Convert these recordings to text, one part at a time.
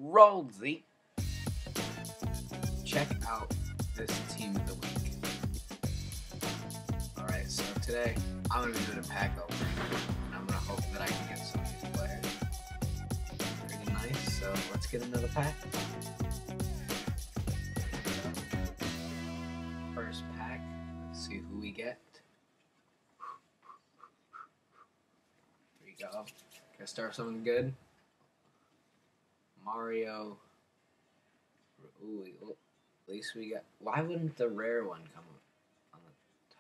Rollsy. Check out this team of the week. Alright, so today I'm going to be doing a pack opening, and I'm going to hope that I can get some of these players. Pretty nice, so let's get another pack. First pack, let's see who we get. Here we go. Gonna start something good. Mario. Ooh, at least we got. Why wouldn't the rare one come on the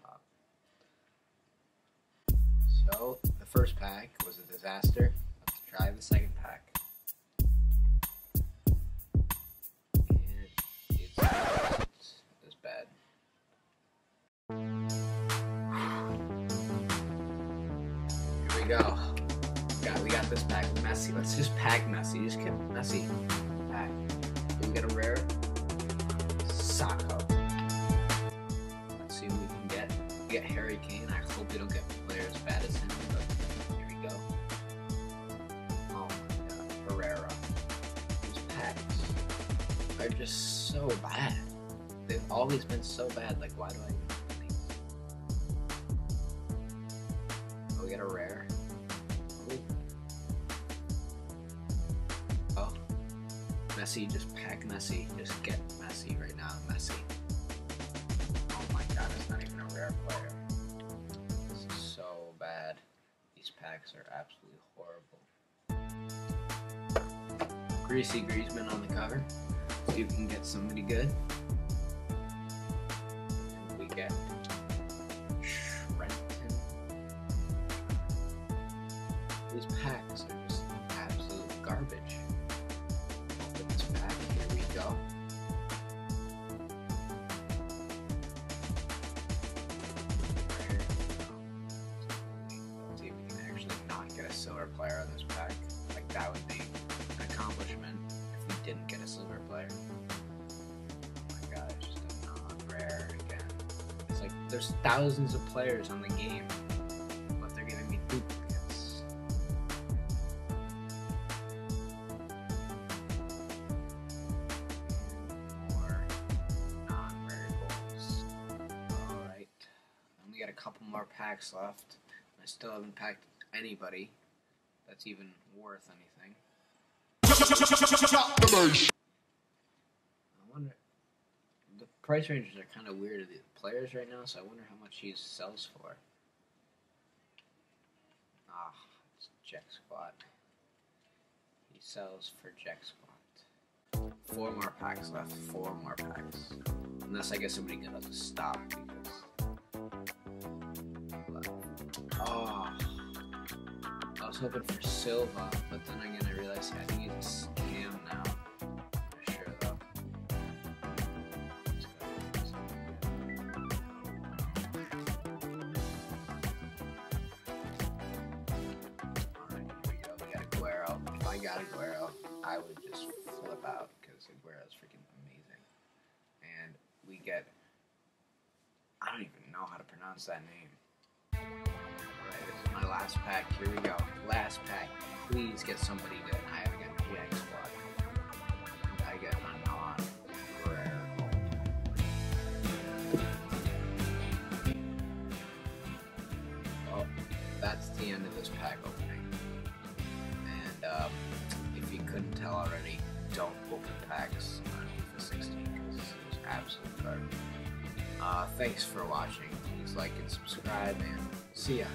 top? So the first pack was a disaster. Let's try the second pack. And it's bad. Here we go. We got this pack with Messi. Let's just pack Messi. Just get Messi. Pack. We get a rare. Sacco. Let's see what we can get. We get Harry Kane. I hope we don't get a player as bad as him, but here we go. Oh my god. Herrera. These packs are just so bad. They've always been so bad. Like, why do I even get these? Oh, we get a rare. Oh, Messi, just pack Messi. Just get Messi right now. Messi. Oh my god, it's not even a rare player. This is so bad. These packs are absolutely horrible. Greasy Griezmann on the cover. See if we can get somebody good. And we get Trenton. These packs are just absolute garbage. Open this pack. Here we go. See if we can actually not get a silver player on this pack. Like, that would be an accomplishment if we didn't get a silver player. Oh my god, it's just a non-rare again. It's like there's thousands of players on the game, but they're giving me duplicates. More non-rare goals. Alright. We got a couple more packs left. I still haven't packed anybody that's even worth anything. I wonder, the price ranges are kind of weird of the players right now, so I wonder how much he sells for. Ah, it's Jack Squad. He sells for Jack Squad. 4 more packs left. 4 more packs. Unless I guess somebody good has to stop because. Oh, I was hoping for Silva, but then again I realized I think he's a scam now. For sure though. Alright, here we go. We got Aguero. If I got Aguero, I would just flip out because Aguero's freaking amazing. And we get, I don't even know how to pronounce that name. Alright, this is my last pack. Here we go. Last pack. Please get somebody good. I have got Jack Squad. And I get a non-rare. Well, that's the end of this pack opening. And if you couldn't tell already, don't open packs on FIFA 16 because this is absolute garbage. Thanks for watching. Please like and subscribe, and see ya.